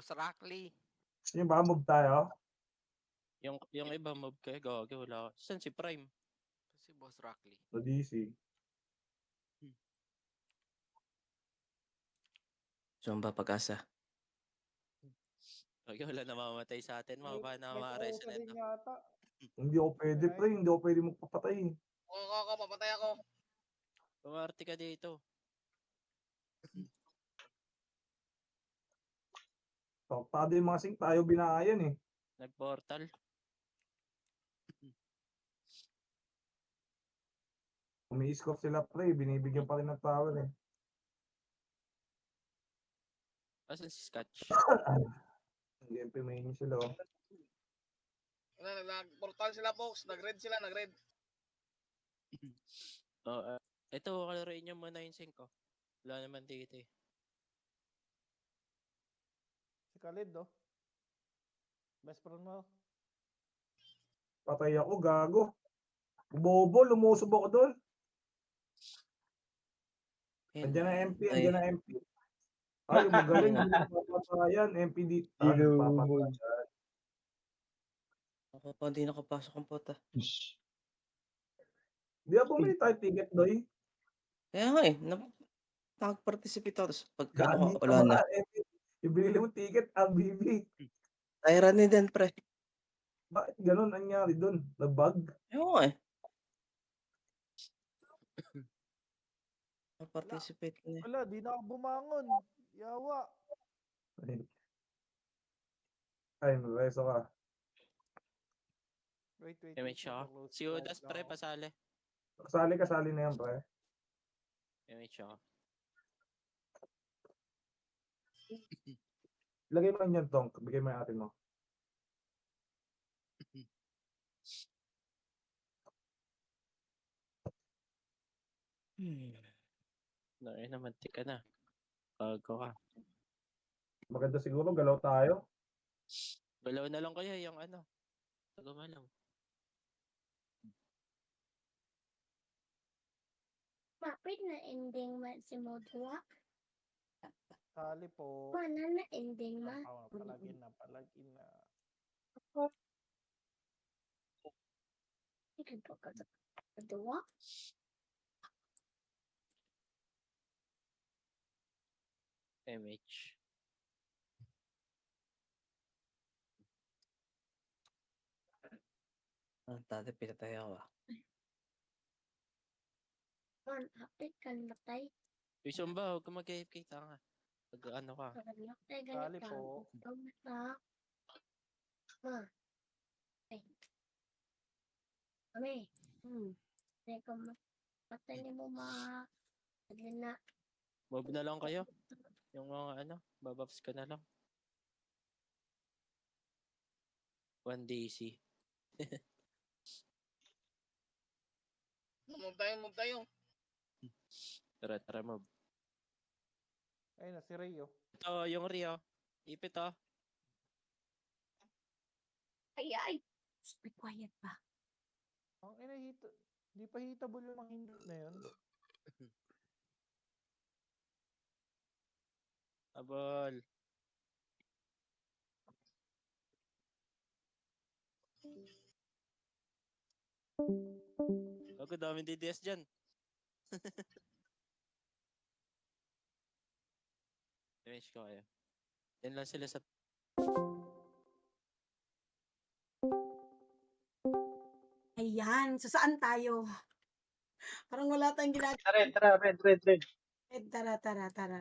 Boss Rockley. Yung baka move tayo. Yung iba mob kayo, gagi, wala. Saan si Prime? Si Boss Rockley. Sa DC. Zumba pag-asa. Gagi, wala namamatay sa atin. Mga na May ma-arrest pausa na ito. din yata. Hindi ako pwede, pre. Hindi ako pwede magpapatay. Ako, papatay ako. Pumarte ka dito. Taktado yung mga sing tayo binayan eh. Nag-portal. Umi-score sila, pre. Binibigyan pa rin ng tower eh. Asan si Scotch? Hindi MP main sila oh. Nag-portal sila, folks. Nag-red sila, nag-red. Ito, kalaroin nyo muna yung 5. Wala naman dito eh. Si Khalid, oh. Best friend mo. Patay ako, gago. Bobo, lumusob ako doon. Andiyan na MP, andiyan na MP. Ay, yung magaling, hindi napapatayan. MP dito. Ah, napapatayan. Ako pa, hindi nakapasok ang pota. Di ba bumili tayo ticket, Doy? Kaya nga eh, nakag-participate ako. Tapos pagka Gagi ka wala na. ba? Yung binili mo ticket, LBB. Tyranny din, pre. Bakit ganun ang nangyari doon? Nabug? Ewan ko eh. Participate na eh. Wala, di na ako bumangon. Yawa. Ay, reso ka. Wait. Image siya. Si Udas, pre, pasali. Kasali na yan, pre. Image siya. Lagay mo yan, Tong. Bigay mo yung atin mo. Naman, tika na. Bago ka. Maganda siguro, galaw tayo. Galaw na lang kaya yung ano. Tagama lang. Mapit na ending ma si Modwa. Sali po. Mana na ending ma. Palagin na. Ikan po ka kedua. MH. Tati, pinatay ako ah. Man, hapit kan matay. Uy, Sumba, huwag ka mag-AFK tanga. Pag ano ka. Matay Sali ganit ka. po. Gamit na. Ma. Ay. Kami. Teka mo. Patay ni mo ma. Lagi na. Mob na lang kayo. Yung mga ano, babuffs ka na lang. 1 DC. Move tayo. Tara, mob. Ayun na, si Ray, oh. Ito, yung Rio. Ipit oh. Ay. Be quiet pa. Ang inahito. Di pa hitable yung mga hindot na yun. Abol. Bago daming DDS dyan. Image ko kayo. Yan lang sila sa... Ayan, so saan tayo? Parang wala tayong ginagawa. Tara, red. Tara.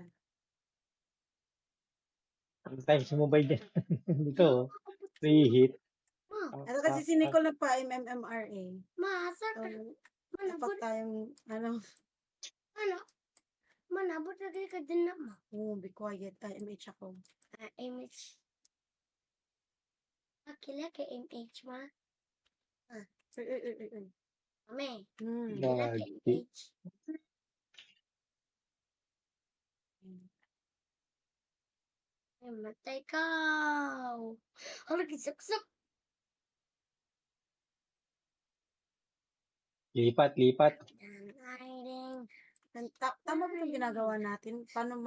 Ang time sumubay din. Dito, pre-hit. Ma. Ito kasi si Nicole nagpa-MMRA. Ma, sir. So, Manabot. dapat tayong, Ano? Manabot lagi ka din na ma. be quiet. MH ako. MH. Akila ka MH ma. Mami. Akila ka MH. Ay, matay ka. Hala, kisaksak. Lipat. Ay, ding. Tama ba yung ginagawa natin? Paano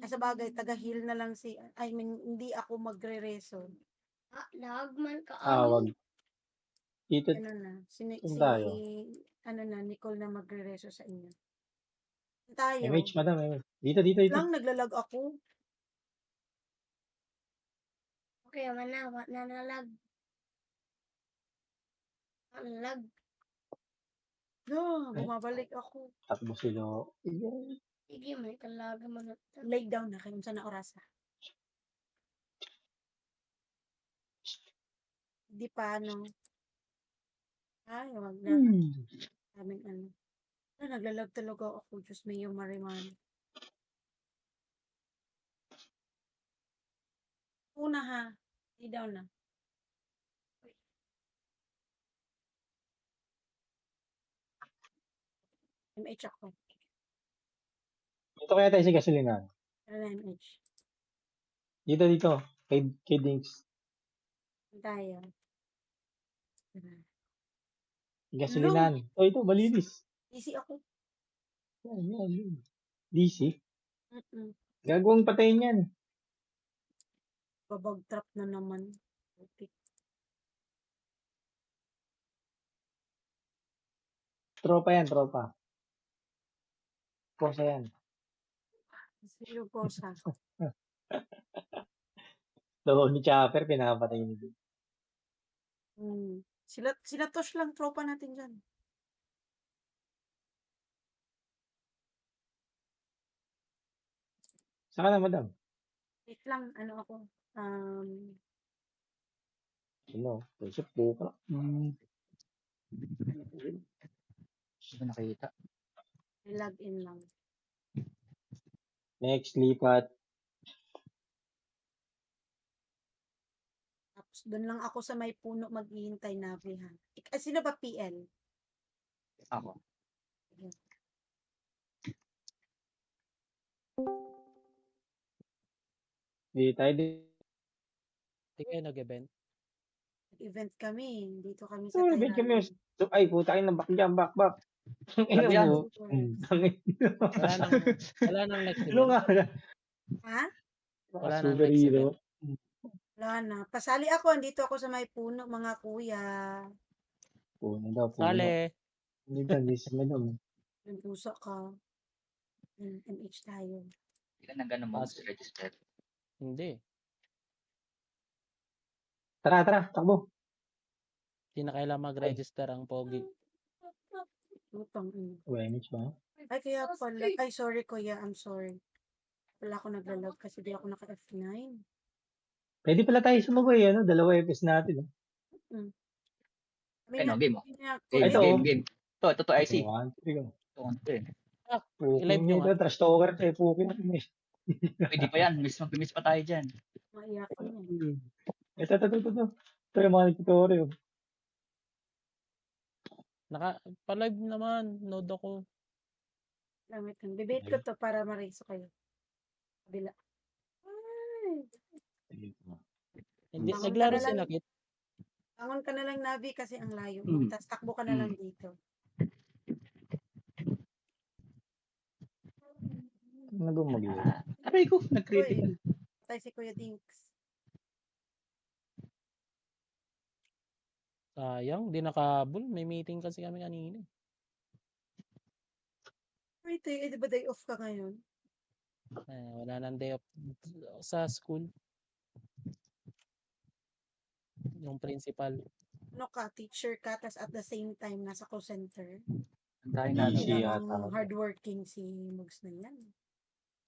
sa bagay, taga-heal na lang hindi ako magre-reso. Lagman ka. Wag. Dito, Ano na, Saan tayo? Nicole na magre-reso sa inyo. Saan tayo? MH, madam, MH. Dito. Lang, naglalag ako. Okay, manawa, nanalag. Nanalag. Bumabalik ako. Takbo sila. Sige, may talaga mo na. Lay down na kayo sa na oras na. Hindi pa, ano. Ay, wag na. Daming ano. Naglalag talaga ako. Diyos may mariman. Una ha. Lay down na. MH ako. Dito kaya tayo sa gasolinahan. Ano na MH? Dito. Kay Dinks. Saan tayo? Gasolinahan. Ito, malinis. Easy ako. Yan. DC. Mm-mm. Patayin yan. Babag trap na naman. Okay. Tropa. Kosa yan. Sino po sa? Doon ni Chopper, pinapatay niya. Sila Tosh lang, tropa natin dyan. Saka na, madam. Wait lang, ano ako. Isip buka. Nakita. Log in lang. Next, lipat. Tapos doon lang ako sa may puno maghihintay na ha. Sino ba PL? Ako. Di tayo din. Hindi kayo nag-event. Nag-event kami. Dito kami sa Event kami. Tayran. Ay, puta kayo ng back dyan, back. Ano yan? Wala nang next Ano event. nga? Ha? Wala nang Super next hero. event. Wala na. Pasali ako. Andito ako sa may puno, mga kuya. Puno daw. Sale. Hindi sa madam. Nag-usa ka. MH tayo. Hindi ka nag-ano mo, register. Hindi. Tara, takbo. Hindi na kailangan mag-register ang pogi. Lutang. MH ba? Ay, kaya pala. Ay, sorry kuya. I'm sorry. Wala ako naglalag kasi di ako naka F9. Pwede pala tayo sumabay, dalawa FS natin. Game. Ito, Game. Ito, IC. 1-3. I-live nyo nga. Trash talker tayo, pukin natin eh. Pwede pa yan. Mag-miss pa tayo dyan. Maiyak ko yan. Ito. Ito yung mga nagtutorial. Pa-live naman. Node ako. Lamit lang. Debate ko to para mariso kayo. Kabila. Ay. Hindi, Bangon naglaro ka na si lang. Nakit. Bangon ka na lang, Nabi, kasi ang layo mo. Tapos takbo ka na lang dito. Ano ba mag-iwi? Aray ko, nag-critic. Patay si Kuya Dinks. Sayang, di nakabul. May meeting kasi kami kanina. Wait, di ba day off ka ngayon? Wala nang day off sa school. Yung principal. Ano ka, teacher ka, tas at the same time nasa call center? Ang tayo na, Hindi no? namang hardworking si Mugs na yan.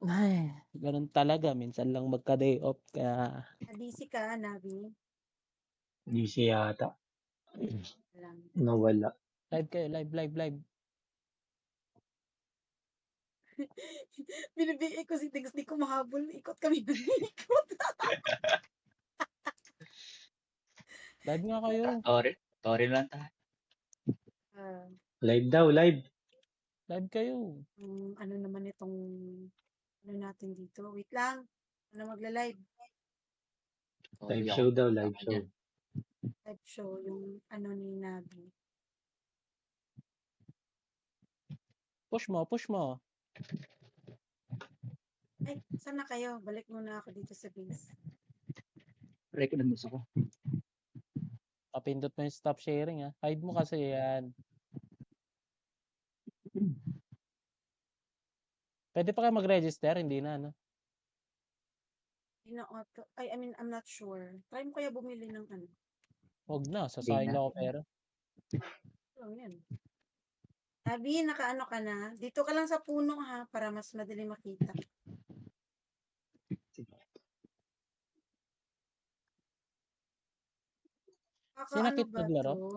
Ay, ganun talaga. Minsan lang magka-day off. Kaya, Busy ka, Nabi. Hindi siya yata. Lang. Nawala. live kayo. Live. Binibiig ko si Dinks, di ko mahabol. Ikot kami ng ikot. Live nga kayo. Sorry lang tayo. Live daw, live. Live kayo. Ano naman itong ano natin dito? Wait lang. Ano magla-live? Live show daw, live show. Live show yung ano ni Nabi. Push mo, push mo. Ay, saan na kayo? Balik muna ako dito sa base. Try ko ng gusto ko. Papindot mo yung stop sharing ha. Hide mo kasi yan. Pwede pa kayo mag-register, hindi na, no? Ina-auto. I mean, I'm not sure. Try mo kaya bumili ng ano. Huwag na, sasayang na. lang ako pera. Lang yan. Sabi, nakaano ka na? Dito ka lang sa puno ha, para mas madali makita. Sinakit Nakakaano ba naglaro? to?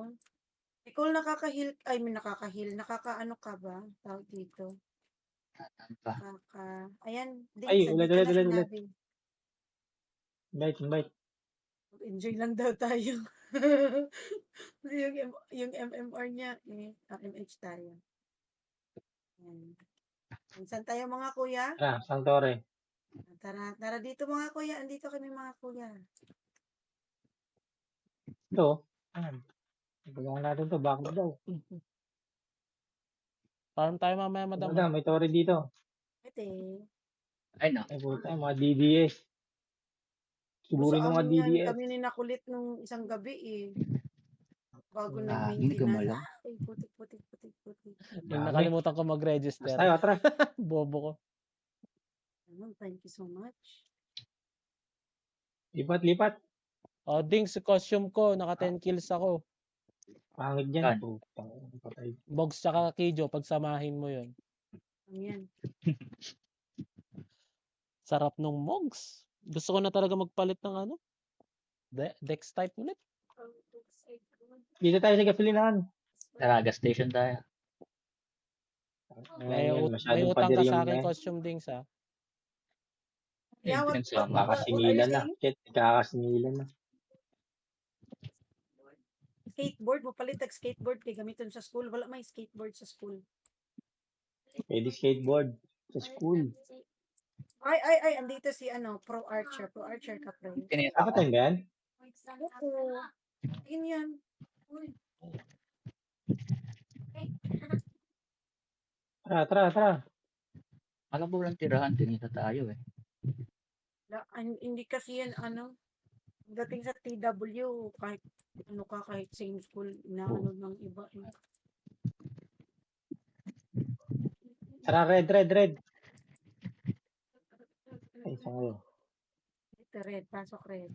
Nicole, nakaka-heal, I mean, nakaka-heal. Nakakaano ka ba? Tawag dito. Pa. Ayan, Ay, Dings, ulit, hindi ka ulit, na ulit, ulit. sinabi. Invite. Enjoy lang daw tayo. yung MMR niya, MH tayo. Ayan. Saan tayo mga kuya? Tara, Santore. Tara dito mga kuya. Andito kami mga kuya. Ito. Pagkakas natin to, bakit daw? Parang tayo mamaya madam. Madam, may tore dito. Ate. Ay, no. Ay, puta, mga DDS. Suburin Sa ng mga amin yan, DDS. kami ni nakulit nung isang gabi eh. Bago Hindi nag-maintenance. ko malam. Ay, putik. Yung Dami. nakalimutan ko mag-register. Tayo, atras. Bobo ko. Thank you so much. Lipat. O, Ding, sa costume ko, naka 10 kills ako. Pangit dyan. Yan. Putang, patay. Bogs tsaka Kijo, pagsamahin mo yun. Ayan. Sarap nung Mogs. Gusto ko na talaga magpalit ng ano. Dex type ulit. Dito tayo sa gasolinahan. Tara, gas station tayo. May Ayan, may masyadong utang ka padir sa yung akin costume, Dings ha. Yeah, what are Kakasingilan you na. saying? Shit, kakasingilan na. Skateboard mo palit skateboard kay gamiton sa school. Wala may skateboard sa school. Pwede skateboard sa school. Ay, andito si Pro Archer ka pre. Kinita Dapat ko. yun ba yan? Oo. Tingin yan. Uy. Tara. Alam mo lang tirahan, tinita tayo eh. Hindi kasi yan dating sa TW kahit kahit same school inaano ng iba eh. Tara, red. Ay, isa ngayon. Ito red, pasok red.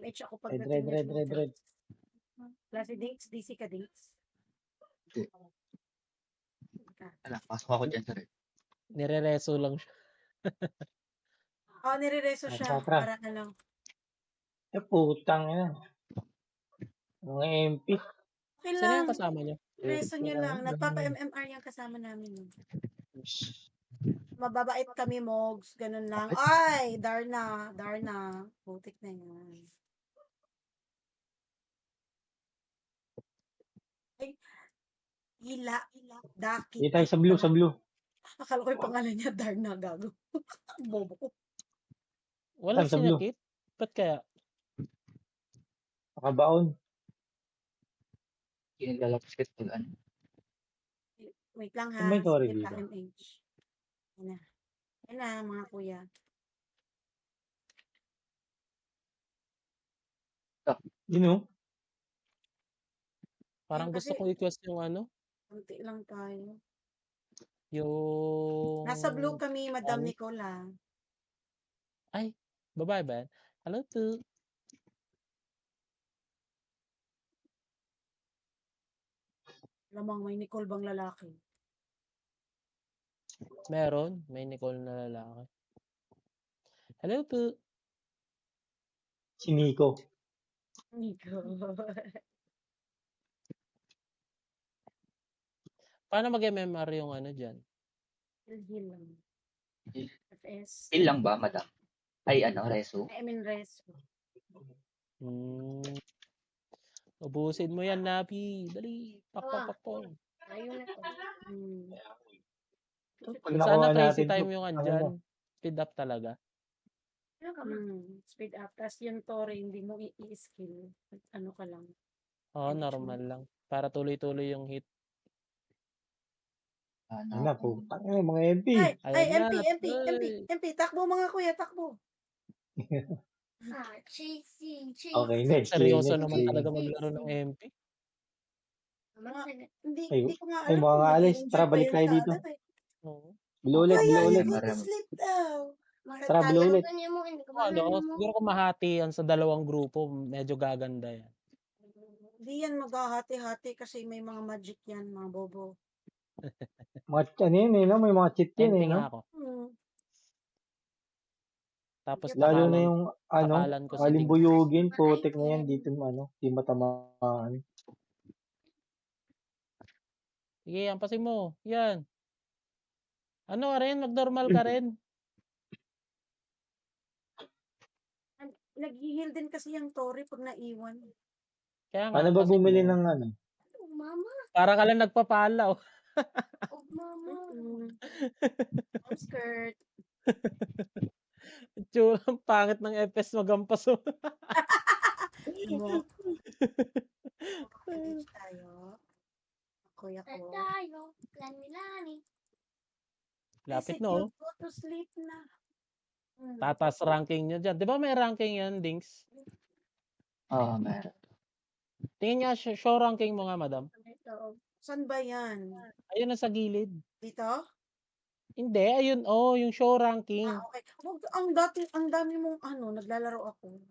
Match ako Red. pagdating red. Klase Dinks, DC ka Dinks. Alam, pasok ako dyan sa red. Nire-reso lang siya. Nire-reso siya Tara. para Putang yan. Mga MP. Okay Sino yung lang. kasama niyo? Reso nyo lang. Nagpapa-MMR yung kasama namin. Mababait kami, Mogs. Ganun lang. Ay, Darna. Putik na yan. Ay, Hila. Daki. Dito tayo sa blue. Akala ko yung pangalan niya, Darna. Gago. Bobo ko. Wala Saan sa blue? sinakit? Ba't kaya? Nakabaon. Kinilalapos ka pag ano. Wait lang ha. May tore Skip dito. MH. Yan na, mga kuya. Yun o. Parang Ayun, gusto kasi- ko i-quest yung Kunti lang tayo. yung... Nasa blue kami, Madam Nicola. Ay, babae ba yan? Hello to. Lamang may Nicole bang lalaki? Meron. May Nicole na lalaki. Hello to. Si Nico. Paano mag-MMR yung dyan? Heal lang. Heal. FS. Heal lang ba, madam? Ay, reso? I mean, res. Ubusin mo yan, Nabi. Dali. Pakpakpakpong. Ayun ito. Pag Sana nakuha crazy natin time to, yung ano andyan. na, Speed up talaga. Speed up. Tapos yung Tore, hindi mo i-skill. Ano ka lang. Oo, Management. normal lang. Para tuloy-tuloy yung hit. Ayun na, putang ina, mga MP. Ay, Ayan na, MP, takbo mga kuya, takbo. Chasing, Okay, chasing. next. seryoso next, naman next. talaga maglaro ng MP. Hindi ko nga Ay, alam mga kung alis. nag-i-enjoy Tara, pa balik yun tayo sa dito. ano eh. Oo. Blow ulit, Kuya, blow you ulit. go to sleep daw. Ano, Ano? siguro kung mahati yan sa dalawang grupo, medyo gaganda yan. Hindi yan maghahati-hati kasi may mga magic yan, mga bobo. Ano yun eh, no? May mga cheat yun MP eh, no? nga ako. Tapos Lalo na takalan, yung, takalan ko si Dings. kalimbuyugin, putik na yan, dito, di matamaan. Sige, ampasin mo. Yan. Ano ka rin? Mag-normal ka rin. Nag-heal din kasi yung Tori pag naiwan. Kaya nga, Paano ba ampasin bumili mo. ng Mama, Para ka lang nagpapalaw. mama. Ang skirt. Tsura, ang pangit ng FS magampas mo. Mo. Mag-edge tayo. Kuya ko. Tayo, lani-lani. Lapit Kasi no. you go to sleep na. Tatas ranking nyo dyan. Di ba may ranking yan, Dings? Oo, meron. Tingin nga, show ranking mo nga, madam. Saan ba yan? Ayun na sa gilid. Dito? Hindi, ayun, yung show ranking. Okay. Ang dami mong naglalaro ako.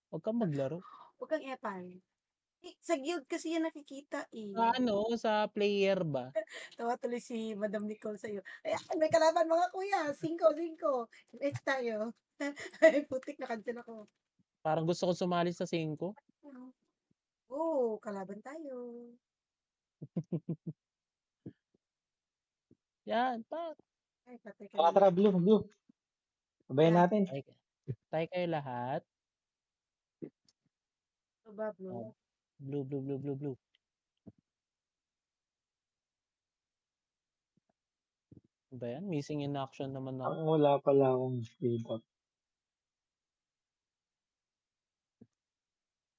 Huwag kang maglaro. Huwag kang epal. Sa guild kasi yan nakikita eh. Sa player ba? Tawa tuloy si Madam Nicole sa'yo. Ay, may kalaban mga kuya. 5. Next tayo. Ay, putik na cancel ako. Parang gusto ko sumali sa 5. Kalaban tayo. Yan, pa. Ay, patay ka Tara, na. tara, blue. Sabayan natin. Tayo kayo lahat. Ito ba, Blue? Blue. Ba yan? Missing in action naman ako. Wala pala akong speed up.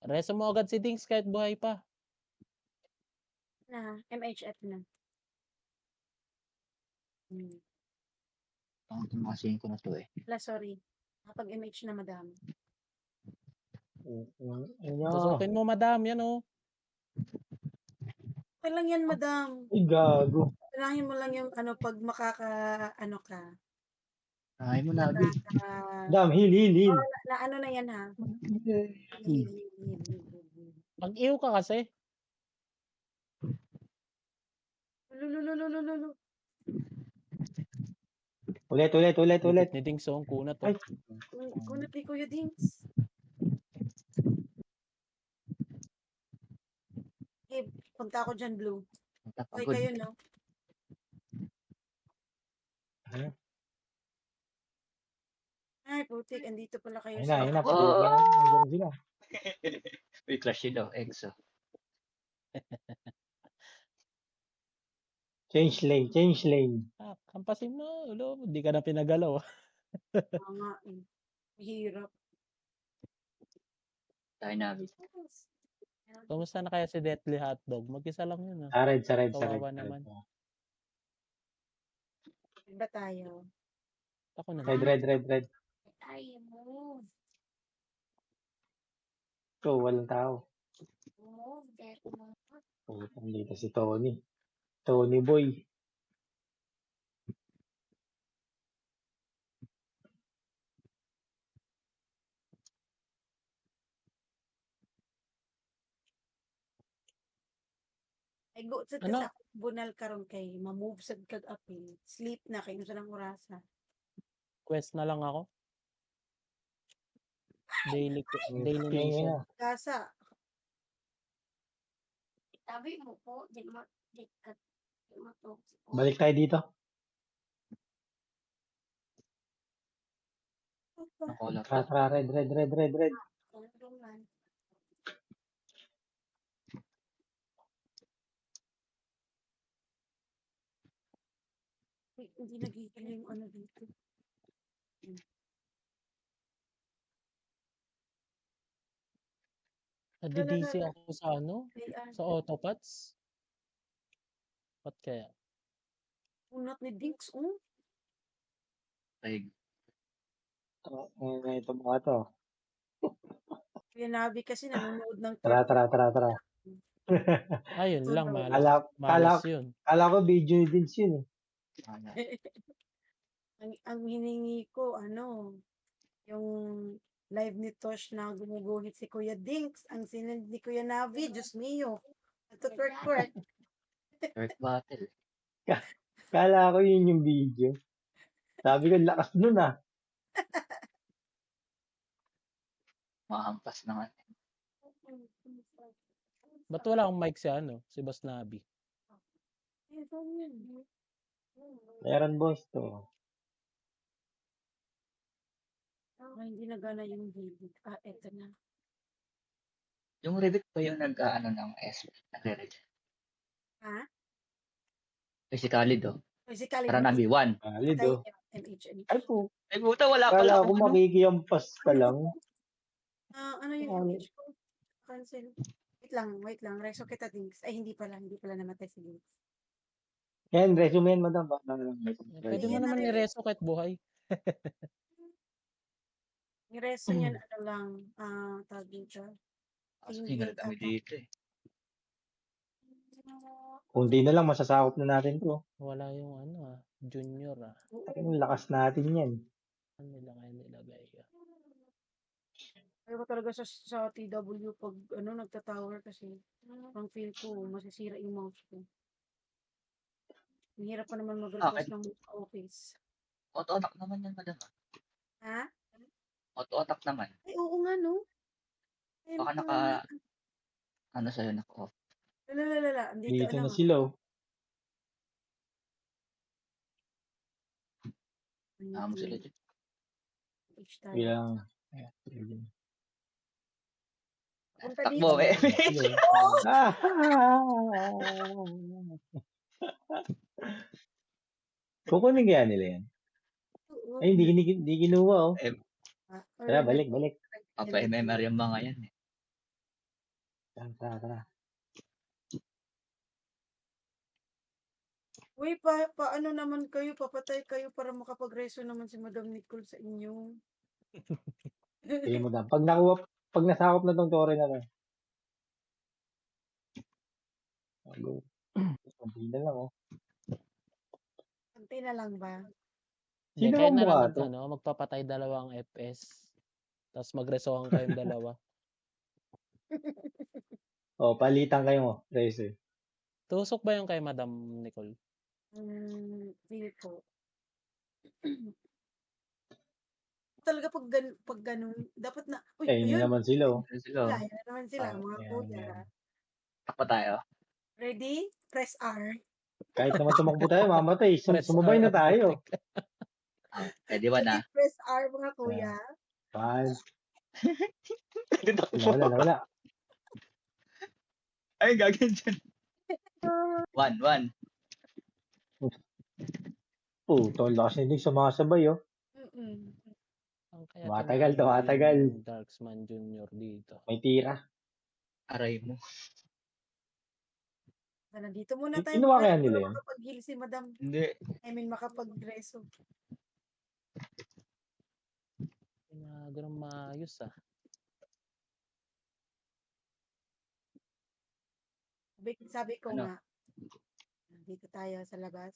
Reso mo agad si Dings kahit buhay pa. MHF na. Ang tumakasin ko na to eh. Sorry. Kapag MH na, madam. Tusukin mo, madam. Yan Okay lang yan, madam. Ay, gago. Kailangan mo lang yung pag ka. Ay mo na, Abi. Madam, heal. Na yan ha. Heal. Mag-iw ka kasi. Lulululululu. Ulit. Ni Dings ang kunat. Ay. Kunat ni Kuya Dings. Punta ako dyan, Blue. Okay kayo, no? Ay, putik. Andito pala kayo Ayun na. Sila. May clash yun daw, EXO. Change lane. Kampasin mo. Hindi ka na pinagalaw. Nga eh. Hirap. Tayo na, Abi. Kumusta na kaya si Deathly Hotdog? Mag-isa lang yun. Sared. Kawawa naman. Ba tayo? Ako na. Red. Tayo move. So, walang tao. Move, that move. Dito si Tony. Tony boy. Ay, go sa bunal karon kay ma-move sad kag apil. Sleep na kay sa lang orasa. Quest na lang ako. Daily mission. Kasa. Sabi mo po, di mo to. Balik tayo dito. Nakolap ka. Tara, red. Hindi nagigil yung dito. Nadidisi ako sa sa autopats. Ba't kaya? Unat ni Dinks, oh. Like, Ito mga to. Kuya Navi kasi nanonood ng Tara, tara, tara, tara. Ayun lang, Sunod. malas. Kala, kala, Malas yun. kala ko video din yun eh. ano, ang hiningi ko, yung live ni Tosh na gumuguhit si Kuya Dinks. Ang sinend ni Kuya Navi, Diyos mio. Ito twerk. Earth Battle. Kala ko yun yung video. Sabi ko, lakas nun ah. Mahampas naman. Ba't wala akong mic si Boss Nabi? Meron boss to. Hindi nagana yung video. Eto na. Yung Revit pa yung nag-ano ng SP. Nagre-reject. Ha? Basically do. Physically, Tara Nabi, 1. Valid patay oh. MHN. Ay po. Ay puta, wala pala Kala ko akong ano. makikiyampas ka lang. Ano yung Ano? MH ko? Cancel. Wait lang. Reso kita Dinks. Ay, hindi pala namatay si Dinks. Yan, resume yan, madam. Pwede mo Ayan, naman narinig. i-reso kahit buhay. Yung reso niyan, tawag dito. Kasi Single kami dito eh. Kunti na lang, masasakop na natin to. Wala yung junior Ang lakas natin yan. Ano nila kaya nilagay? Ayaw ko talaga sa TW pag nagta-tower kasi ang feel ko masisira yung mouse ko. Ang hirap pa naman mag-request ng office. Auto-attack naman yan, madam. Ha? Auto-attack naman. Ay, oo nga, no? Baka ano sa'yo, naka-off. Lala. Andito, Dito na sila oh. Mo sila dyan. Bilang. Punta Takbo dito. eh. Kukunin kaya nila yan? Ay, hindi kinuha oh. Tara, balik. Papa-MMR yung mga yan eh. Tara. Uy, paano naman kayo? Papatay kayo para makapag-reso naman si Madam Nicole sa inyo. Sige mo daw. Pag nasakop na tong tore na to. Go. Kunti na lang oh. Kunti na lang ba? Hindi, Sino kaya ang na mukha lang to? magpapatay 2 FPS. Tapos magresohan kayong dalawa. Oh, palitan kayo mo. Tracer. Tusok ba yung kay Madam Nicole? Feel ko. Talaga pag ganun, dapat na, uy, Hindi ayun, naman sila oh. Sila. wala, yan naman sila, mga Ayan, kuya. ayan. Takpa tayo. Ready? Press R. Kahit naman tumakbo tayo, mamatay. Sumabay na tayo. Pwede ba na? Ready? Press R, mga kuya. Wala. Ay, gagawin dyan. 1. Oh, tol, lakas hindi sumasabay oh. Ang kaya Tumatagal. yung Darksman Junior dito. May tira. Aray mo. Nandito muna tayo. Ginawa kaya nila yan? Makapag-heal si Madam. Hindi. Makapag-reso. Ganun maayos Sabi ko Ano? nga, dito tayo sa labas.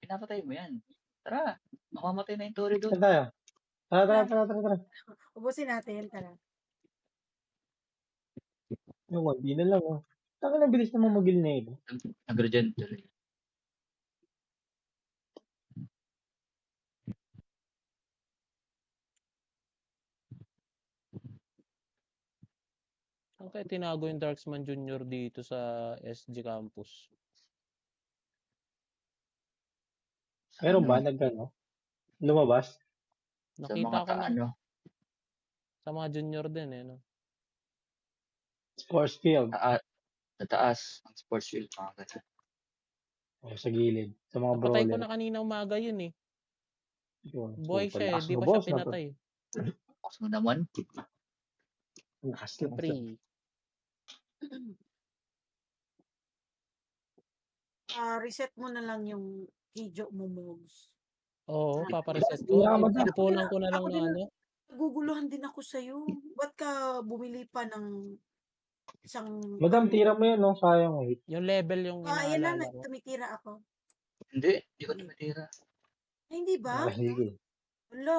Pinapatay mo yan. Tara. Makamatay na yung Tori doon. Saan tayo? Tara. Ubusin natin, tara. Hindi na lang oh. Taka na bilis naman mag-heal na ito. Nag-regen tuloy. Ang kaya tinago yung Darksman Junior dito sa SG Campus? Meron ba? Nagkano? Lumabas? Sa Nakita mga ko na ano. sa mga junior din no? Sports field. Sa taas. Ang sports field. Mga ganun. O, sa gilid. Sa mga Napatay ko brawler. na kanina umaga yun eh. Yun. Buhay Puta, siya lakas di mo, pa siya boss, na to. pinatay? Box mo naman. Lakas lang. Free. reset mo na lang yung video mo, Mogs. Oo, papareset Hindi ko. nga madam. Ipunan ko na lang Ako ng din, ano. naguguluhan din ako sa'yo. Ba't ka bumili pa ng isang Madam, tira mo yan, no? Sayang eh. Yung level yung ayan na, inaalala ko. tumitira ako. Hindi ko Hindi. tumitira. Ay, hindi ba? Ah, sige. Wala.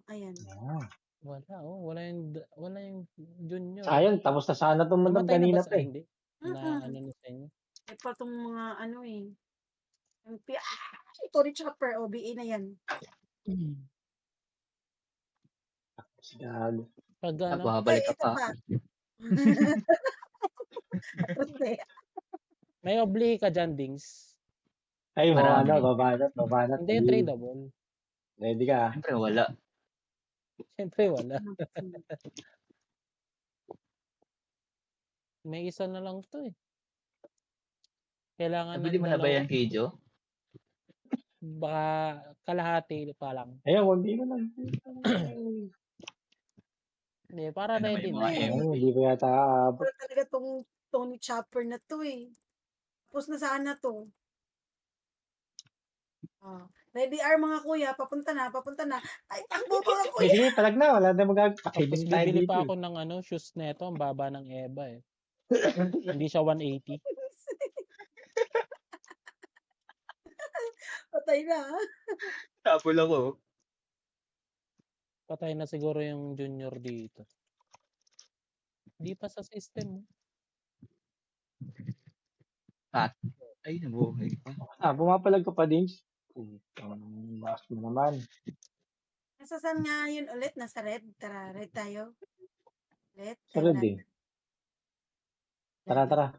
Ayan. Ah. Wala yung junior. Sayang, tapos na sana itong madam Namatay na ba kanina sa pa eh. hindi? Na ano na sa inyo? May pa itong mga ano eh. Tori Chopper, OBA na yan. Gago. Pag ano, Babalik ka Ito pa. pa. Hindi. may obli ka dyan, Dings. Ay, Marami. babanat. Hindi yung tradable. Ready ka? Siyempre wala. Siyempre wala. May isa na lang to eh. Kailangan Nabili ng mo na ba dalawa. yan, Kijo? Baka kalahati pa lang. Ayun, hindi ko na. Hindi, para Ano, may ready mga na. MP. Hindi ko yata aabot. Wala talaga tong Tony Chopper na to eh. Tapos na sana to. Ready are mga kuya, papunta na. Ay, takbo mga Sige, kuya. sige, palag na. Wala na magagawa. Tapos Pakinig tayo bibili dito. pa ako ng ano, shoes neto, ang baba ng Eva eh. Hindi siya 180. Patay na. Tapol ako. Patay na siguro yung junior dito. Hindi pa sa system. Ay, nabuhay pa. Pumapalag ka pa din. Bakas mo naman. Nasa saan nga yun ulit? Nasa red? Tara, red tayo. Red? Sa red eh. Tara.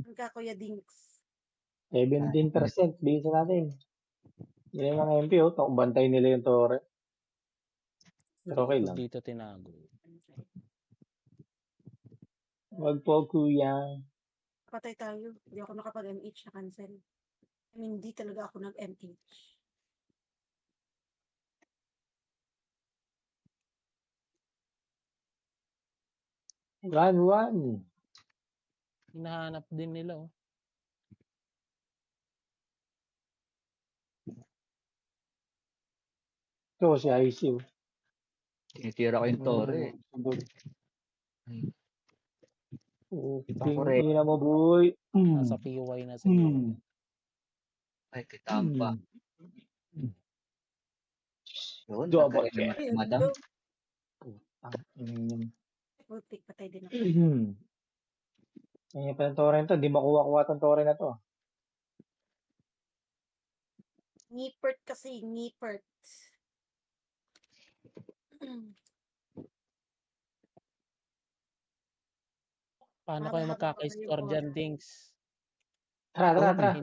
Ang ka, Kuya Dinks. 17%. Bilisan natin. Yan yung mga MP, oh. Bantay nila yung Torre. Pero okay lang. Dito tinago. Wag po, kuya. Patay tayo. Hindi ako nakapag-MH na cancel. I mean, hindi talaga ako nag-MH. Run. Hinahanap din nila oh. Ito, si IC. oh. Tinitira ko yung Torre. Tingin mo, boy. Nasa PY na siguro. Ay, kitampa. Yun, Double nagaling naman si Ayun, madam. Putik, patay din ako. Ngayon pa ng Torre to. Di makuha-kuha tong Torre na to. Ngipert kasi, ngipert. Paano Mahaba-haba kayo pa magkaka-score yung dyan, oras. Dings? Tara.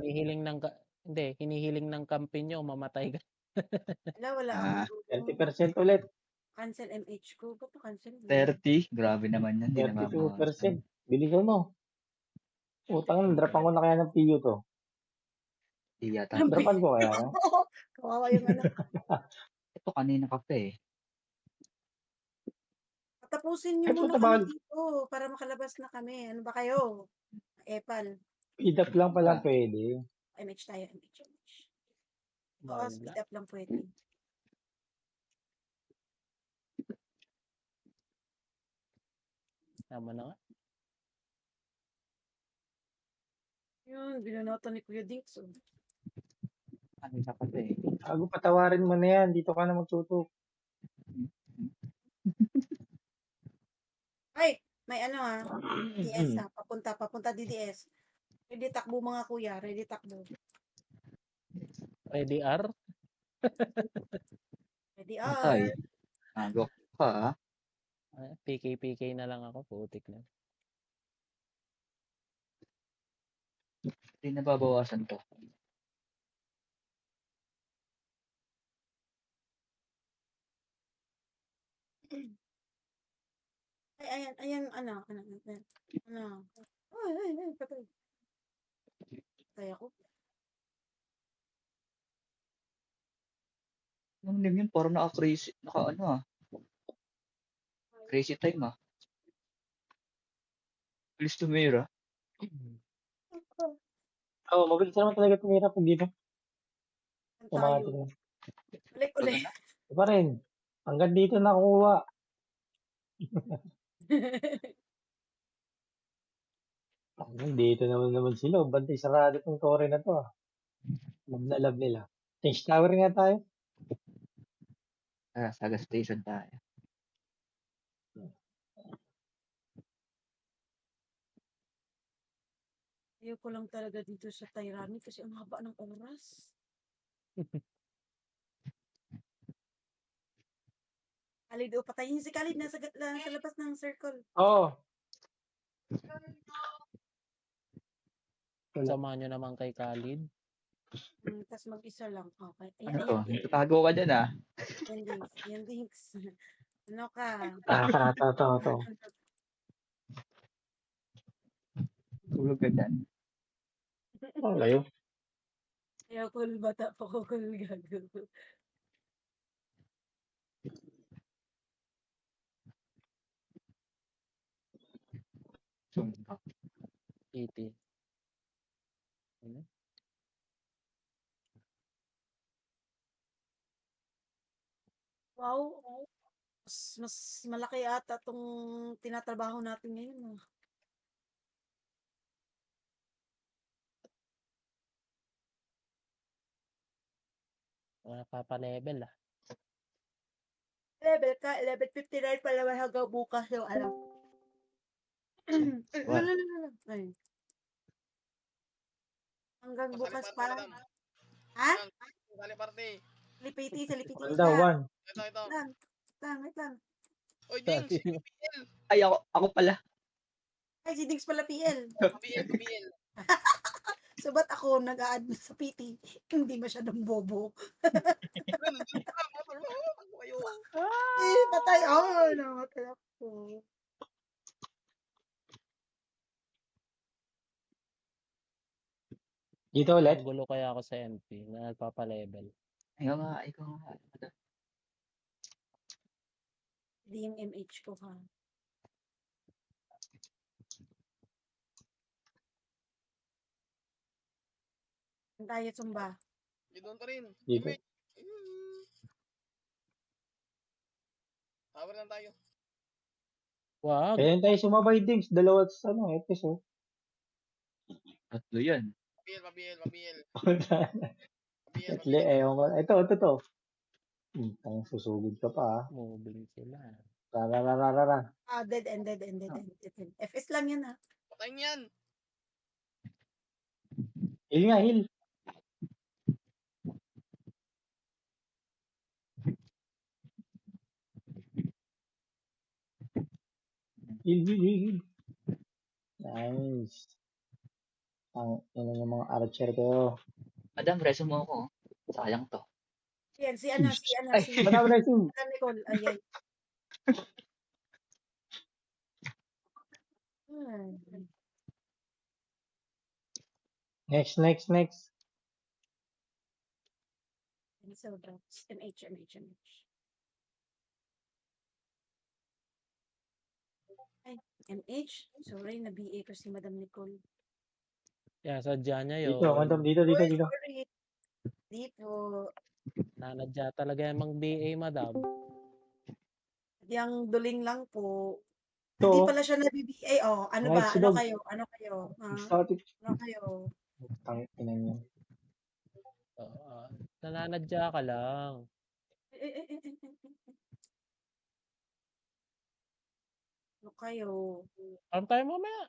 Hinihiling ng kampi nyo, mamatay ka. Wala. 30% ulit. Cancel MH ko. Ba't to cancel? 30. Grabe naman yan. Hindi 32%. Bilisan mo. Utang, drapan ko na kaya ng PU to. Hindi yata. Drapan ko kaya. no? Kawawa yung ano. Ito kanina ka pa eh. Tapusin nyo Ay, muna puta, kami bakit? dito para makalabas na kami. Ano ba kayo? Epal. Speed up lang pala pwede. MH tayo, MH. Oo, Wala. speed up lang pwede. Tama na nga. Yun, binanatan ni Kuya Dinks. Oh. Kanina ka pa eh. Bago patawarin mo na yan. Dito ka na magtutok. Ay, may ano ha. DDS ha. Papunta DDS. Ready takbo mga kuya. Ready takbo. Ready R? Ready Patay. are. Nagok ka ah. PK na lang ako. Putik na. Hindi nababawasan to. Ayan, ano. Ay, patay. Patay ako. Yung name yun, parang naka-crazy, naka ano ah. Crazy time ah. Bilis tumira. Oo, mabilis naman talaga tumira pag dito. Saan Automatic tayo? na. Ulit, Wala ulit. na. Iba rin. Hanggang dito nakuha. Dito naman sila. Bantay sarado tong tore na to. Love na love nila. Change tower nga tayo. Sa gas station tayo. Ayoko lang talaga dito sa Tairani kasi ang haba ng oras. Khalid, patayin si Khalid. Nasa labas ng circle. Oo. Samahan nyo naman kay Khalid. Tapos mag-isa lang. Okay. Ano Ayan, to? ayan, Tatago ka dyan ah. Yan, Dinks. Yan, Dinks. Ano ka? To. Tulog ka dyan. Ang layo. Kaya cool bata pa ko cool gago. Sumpa. 80. Ano? Wow. Mas malaki ata tong tinatrabaho natin ngayon. Ah. Wala pa-level ah. Level ka, level 59 pa naman hanggang bukas yung alam. What? Ay. Hanggang Pasali bukas party, pa. madam. Ha? Pasali party. Salipiti One isa. daw, one. Ito. Wait lang. Oy, Jinx, PL. Ay, ako pala. Ay, si Diggs pala PL. PL. So, ba't ako nag-a-add sa PT? Hindi masyadong bobo. Nandun ka, motor mo. Ako kayo. Patay. Namatay ako. Dito ulit. Ang gulo kaya ako sa MP na nagpapa-level. Ikaw nga. Hindi yung MH ko ha. Saan tayo sumba? Di doon pa rin. Dito. Image. Tower lang tayo. Wag. Kaya tayo sumabay Dings. Dalawa sa episode. Tatlo yan. PL. Tatli, ewan ko. Ito. Ang susugod ka pa ah. Moving sila. Rarararara. Dead end. FS lang yan ha. Patayin yan. Heal nga, heal. Heal. Nice. Ang yung mga archer ko. Madam, resume mo ako. Sayang to. Yan, si Madam resume. Madam Nicole. Ayan. Next. So, drops. MH. Ay, MH? Sorry, na-BA ko si Madam Nicole. Yeah, sadya niya yun. Dito, madam. Dito. Sorry. Dito. Nanadya talaga yung mag-BA, madam. Yung duling lang po. Ito. Hindi pala siya na-BBA. Ano ba? Nice dog. Ano kayo? Static. Ano kayo? Tangin niya. Nananadya ka lang. Ano kayo? Farm tayo mamaya.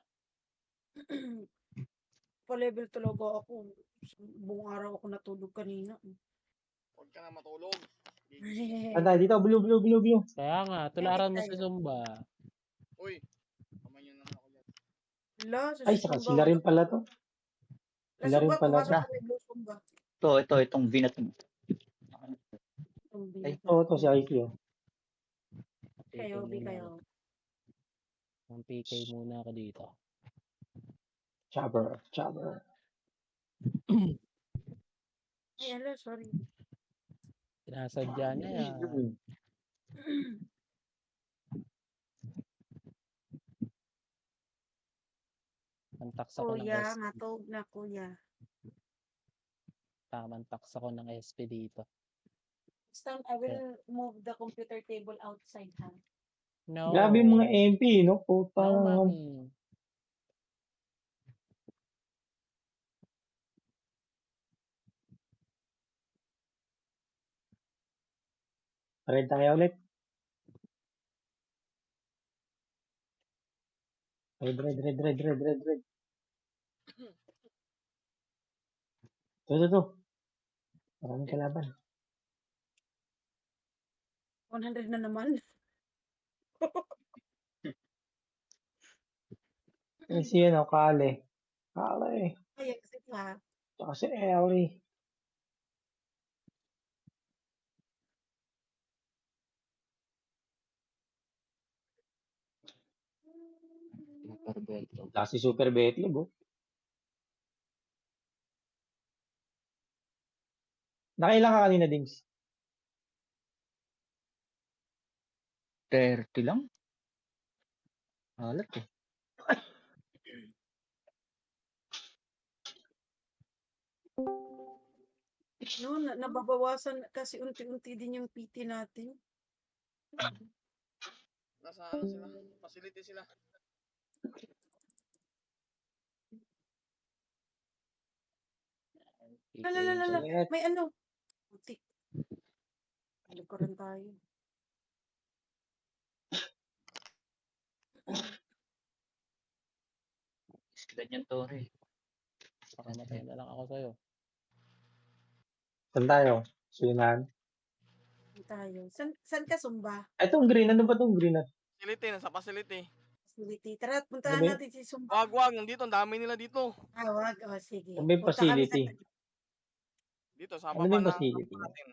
Pa-level talaga ako. Buong araw ako natulog kanina. Huwag ka na matulog. Tanda, dito. Blue. Kaya nga, tularan mo sa Zumba. Uy. Kamay nyo naman ako dyan. Ay, sila rin pala to. Sila rin pala to. Itong V na to. Ito si IQ. Kayo. Ang PK muna ako dito. Chopper. Ay, sorry. Sinasadya niya yan. Mantax ako ng Kuya, SP. matog na kuya. Tamantax ako ng SP dito. Next time, I will move the computer table outside, ha? No. Grabe yung mga MP, no? No, Putang. mami. Red tayo ulit. Red. To. Maraming kalaban. 100 na naman. Eh, si ano, Kale. Kale. Ay, kasi pa. Tsaka si Ellie. Super Beto. Tsaka si Super Betlog, oh. Nakailan ka kanina, Dings? 30 lang? Halat eh. No, nababawasan kasi unti-unti din yung PT natin. Nasa ano sila? Facility sila. Lalalala, Shit. may ano. Putik. Likuran tayo. Islan yung Tore. Pakamatay na lang ako sa'yo. Saan tayo? Sulinan? Tayo. San ka sumba? Itong green. Ano ba itong green na? Facility, nasa facility. Facility. Tara, puntahan Ano ba yun? natin si Sumba. Wag, nandito, ang dami nila dito. Wag. O, sige. Ano ba yung Punta kami facility? Dito, sa Ano ba baba yung na facility? natin.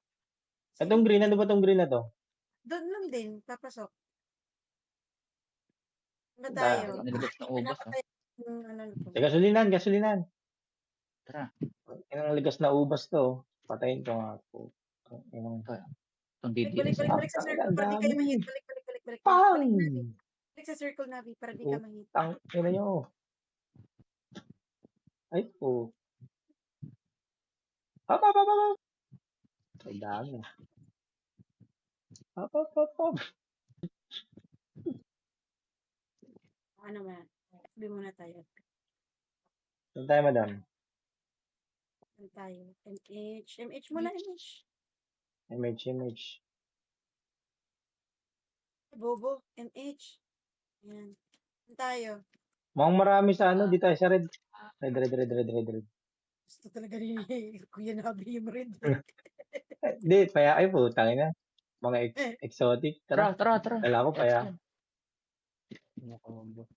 Itong green. Ano ba itong green na to? Doon lang din, papasok. Ba Da. tayo? Nilabas na ubas. Oh. Pinapatay yung ano to. Sa gasolinan. Tara. Yung ligas na ubas to. Patayin ko nga po. Yung... Itong Balik DDS. sa circle para di kayo mahit. Balik. Pang! Balik sa circle, Nabi, para di ka mahit. Tang, ina nyo. Ay po. Hop. Ang dami. Hop. Ano man? FB muna tayo. Saan tayo, madam? Saan tayo? MH muna, MH. MH. Bobo, MH. Yan. Saan tayo? Mukhang marami sa ano. Di tayo sa red. Red. Gusto talaga ni Kuya Nabi yung red. Di, paya ay po. Tangin na. Mga exotic. Tara. Kala ko paya. Nakombo.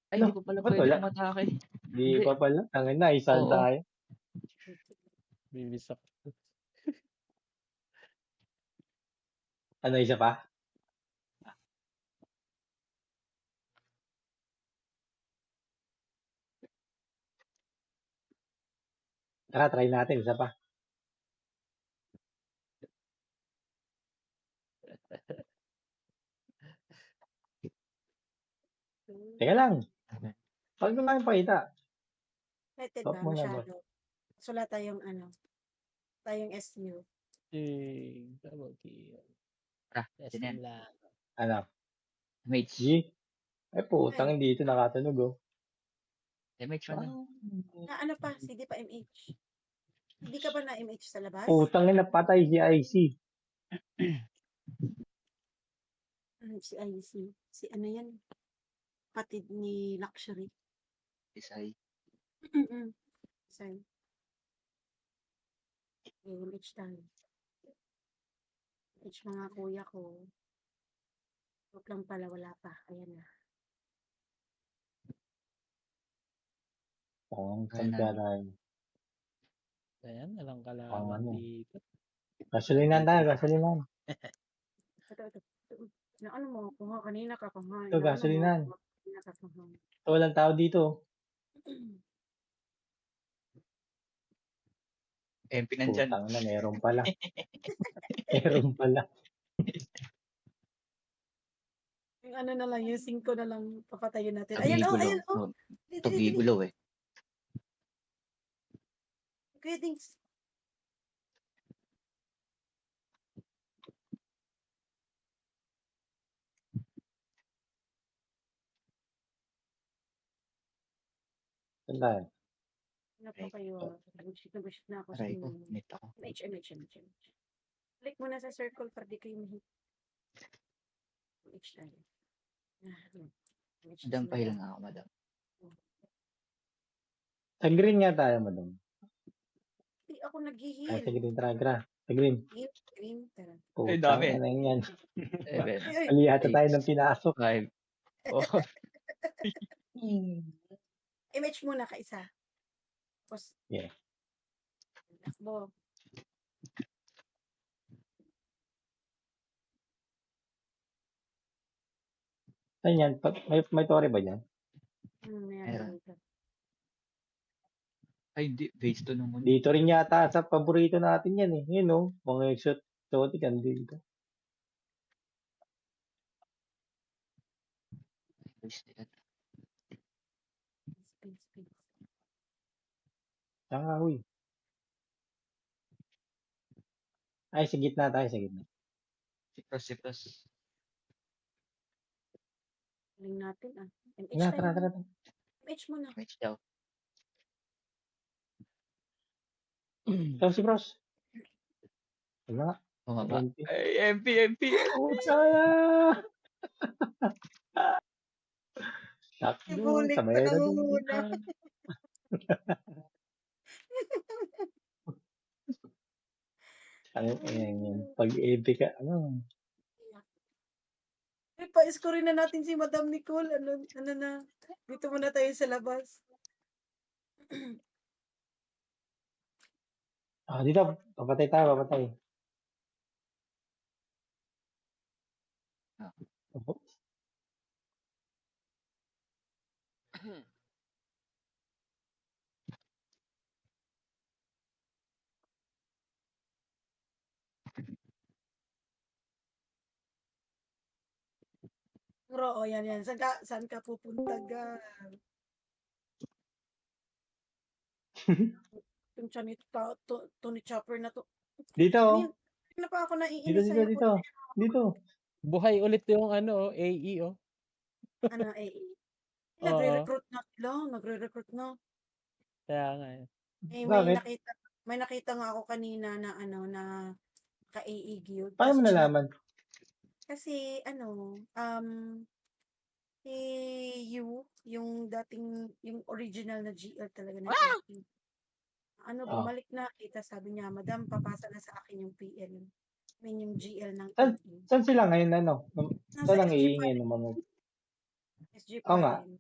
Ay, No, hindi pa pala ba't pwede wala? umatake. Di pa pala. Tangin na. Isal Oo. tayo. Bibisak. Ano, isa pa? Tara, try natin. Isa pa. Teka lang. Pag naman pakita. Excited Stop ba? muna ba? Masyado. Sula tayong SU. Double kill. Tara, SM yan. lang. Ano? MH. G? Ay po, tangin dito. Nakatunog, oh. MH ano? Ano pa? CD pa MH. Hindi ka ba na MH sa labas? Putang ina, patay si IC. Si IC. Si ano yan? Patid ni Luxury. Isay. Sorry. MH tayo. MH mga kuya ko. Huwag lang pala, wala pa. Ayan na. Ang Ayan na. sandalan. Ayan, alang Ang kalaban ano. dito. Gasolinan tayo. Ito. Na ano mo, kuha kanina ka kuha. Ito, gasolinan. Kanina ka kuha. Ito, walang tao dito. MP nandyan. Putang na, meron pala. Meron pala. Yung ano na lang, yung 5 na lang papatayin natin. Ayan, oh, Tagigulo. ayan, oh. No, Dali, dali, dali. tagigulo eh. Kuya Dings. Saan tayo? Ano pa Aray kayo? ko. Bullshit na ako sa Aray ko. inyo. Init ako. MH. Click muna sa circle para di kayo mahit. MH tayo. MH Madam, na pahil nga ako, madam. Sa green nga tayo, madam. Hindi ako Ay, nag-heal. sa green, tara. Sa green. Green, tara. Ay, Putang dami. ina yan. 7, Ay, Mali yata Eight. tayo ng pinasok. 5, 4. MH muna ka isa. Tapos, Yeah. Takbo. Saan yan? May tore ba dyan? Meron Meron. dito. Ay, hindi. Base to nung una. Dito rin yata sa paborito natin yan eh. Yun oh. Mga exotic dito. Base nila. Space. Saan ka, huy? Ay, sa gitna tayo, sa gitna. Sipras. Galing natin ah. MH Nga, tayo. tara. MH muna. Match daw. Ikaw si Bros. Wala nga. Bumaba. MP. Ay, MP. Puta na! Takbo, Ibulit sabay pa na lang din. muna. Yan. Pag MP ka, ano? Pa-score na natin si Madam Nicole. Ano na? Dito muna tayo sa labas. Dito, papatay tayo. Opo. Bro, yan. Saan ka pupunta ga? Yung Tony Chopper na to. Dito. Ano yun? Hindi na pa ako naiinis sa'yo. Dito. Buhay ulit yung ano, AE oh. Ano, Oo. Nagre-recruit na. Kaya nga eh. Bakit? May nakita nga ako kanina na na ka-AE guild. Paano mo Tapos nalaman? Kasi si yung dating, yung original na GL talaga na AE. Bumalik na kita, sabi niya, Madam, papasa na sa akin yung PL. I mean, yung GL ng AE. Saan sila ngayon, ano? Nasa Saan ang SG pa iingay rin. ng mga... SG pa Oo nga. rin.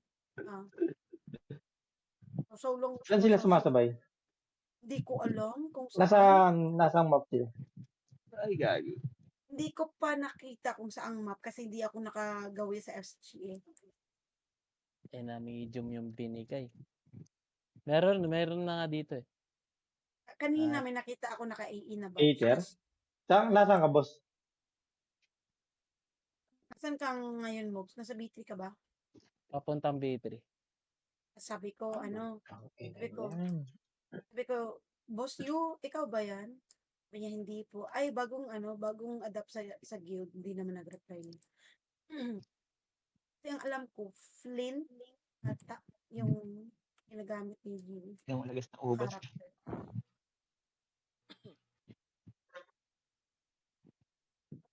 So long. Saan sila sumasabay? Hindi ko alam kung saan. Nasang map sila? Ay, gago. Hindi ko pa nakita kung saang map kasi hindi ako nakagawi sa SG eh. Na medium yung binigay. Meron na nga dito eh. Kanina may nakita ako naka-AE na batch. Aether? Nasaan ka, boss? Saan ka ngayon, Mogs? Nasa B3 ka ba? Papuntang B3. Sabi ko, Yan. sabi ko, boss, ikaw ba yan? Sabi niya, hindi po. Ay, bagong adapt sa guild. Hindi naman nag-reply niya. Kasi ang alam ko, Flint, ata, yung ginagamit ni guild. Yung malagas na ubas. Character.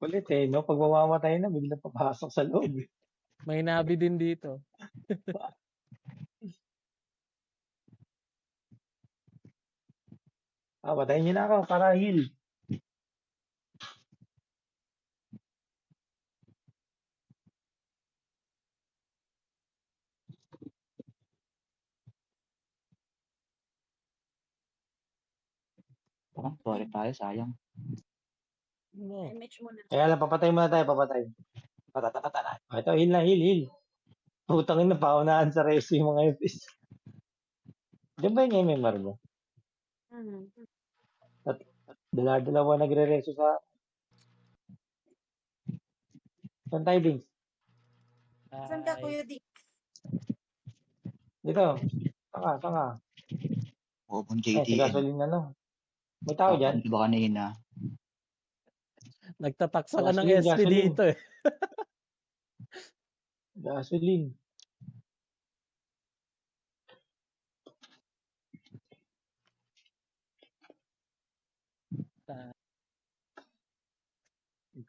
Kulit eh, no? Pag mamamatay na, biglang papasok sa loob. May nabi din dito. Patayin niyo na ako para heal. Parang sorry tayo, sayang. No. MH mo na. Kaya lang, papatay muna tayo, papatay. Patata. Ito, heal. Putang ina, paunahan sa race yung mga FS. Diyan ba yung MMR mo? Dala-dalawa nagre-reso sa... Saan tayo, Dings? Saan ka, Ay, Kuya Dick? Dito. Tanga. Bobong Si JTN. gasoline ano. May tao dyan? Di ba kanina? nagtataksa ka ng Gasoline, SP gasoline. dito eh. Gasoline.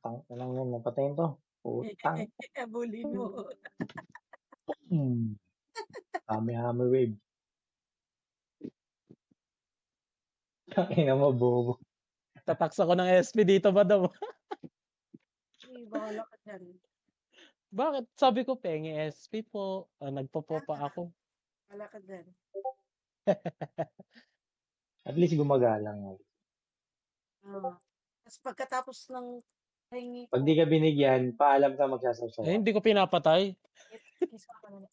Tang, lang yan. Napatayin to. Putang. Abulin mo. Hami wave. Tangina mo, bobo. Tataksa ko ng SP dito ba daw? Ay, bahala ka dyan. Bakit? Sabi ko, pengi SP po. Nagpo-po pa ako. Bahala ka dyan. At least gumagalang. Tapos pagkatapos ng hingi Pag ko, di ka binigyan, paalam ka magsasawsaw. Eh, hindi ko pinapatay. kiss ka na.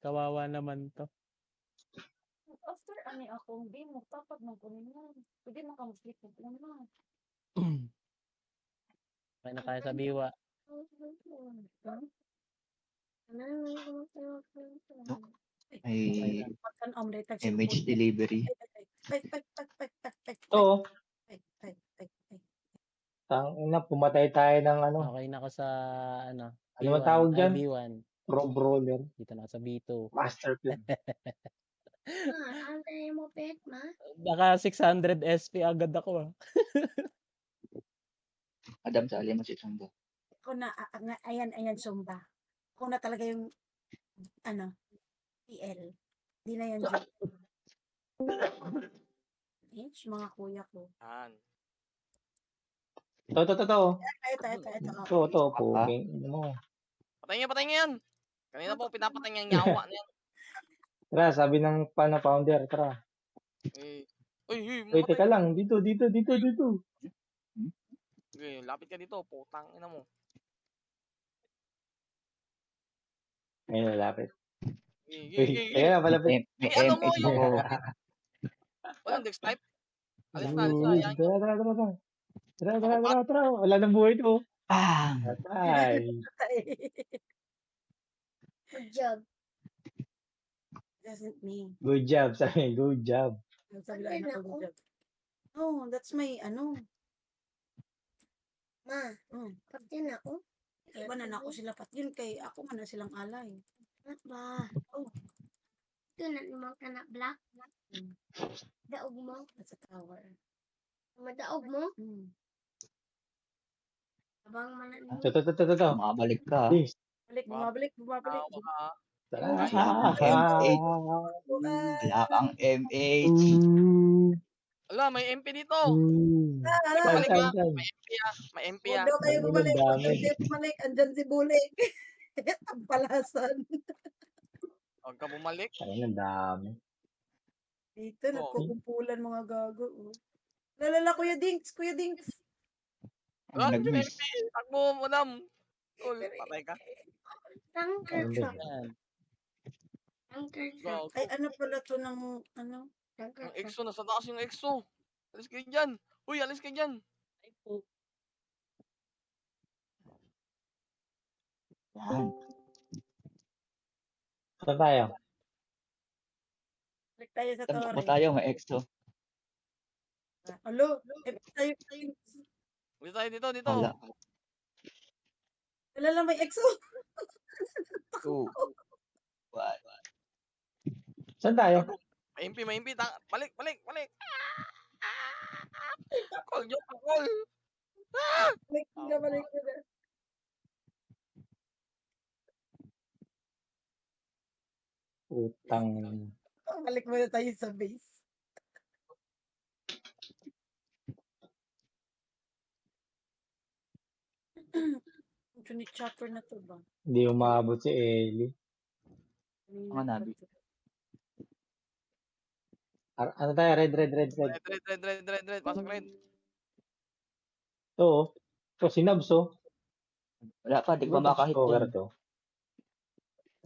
Kawawa naman to. After ani ako, hindi mo tapat ng kunin mo. Pwede makamuslit mo naman. Kaya na tayo sa biwa. May Pagkan omelette, MH delivery. Ay. Oo. Ay. Tangina, pumatay tayo ng ano. Okay na ako sa ano. Ano ba B1. tawag dyan? B1. Pro brawler. Dito na ako sa B2. Master plan. Antay mo pet, ma? Naka 600 SP agad ako ah. Adam, sali mo si Chumbo. Ako na, ayan, Zumba. Ako na talaga yung, PL. Di na yan joke. Mga kuya ko. Yan. To. Ito. Puking. Ano. Patay niya yan. Kanina po, pinapatay niya yung nyawa na yan. Tara, sabi ng founder, tara. Uy, Wait, teka lang. Dito. Okay, lapit ka dito, putang ina mo. Ayun, lapit. Gigi. Kaya na, palapit. May Ano mo MH yung... po. Walang dex type? Alis na, yan. Tara. Wala nang buhay to. Bang! Patay. Good job. Doesn't mean. Good job, sabi. Good job. Sabi lang ako, good job. No, that's my, Ma, pag din ako. Iba na ako sila pat yun kay ako man na silang alay. Ba, ito na naman ka na black. Daog mo. That's a tower. Madaog mo. Abang man na To. Makabalik ka. Please. Bumabalik. Tara. MH. Wala kang MH. Ala, may MP dito. Saan? May MP Huwag ah. daw kayo Ang bumalik. dami. Huwag kayo bumalik. Andyan si Bulik. Ang palasan. Huwag ka bumalik. Ayun, ang dami. Dito, nagkukumpulan mga gago. Lalala, Kuya Dinks. Ah, Nag-miss. MP. Takbo, madam. Cool, patay ka. tanker Ayun. truck. Go. Ay, ano pala to ng, Tanker Ang EXO, nasa taas yung EXO. Alis kayo dyan. Uy, alis kayo dyan. Yan. Saan tayo? Balik tayo sa Saan Torre. ba tayo? May EXO. Alo, tayo. Dito. Wala. Lalala, may EXO. 2. 1. Saan tayo? May MP. Balik. Call nyo, call. Balik ko na. Utang. Balik muna tayo sa base. Ni chopper na to ba? Hindi umabot si Ellie. Mga nabi. Ano tayo? Red. Red. Pasok red. To, sinabs, oh. Wala pa, di ko makahit Stalker yan. to.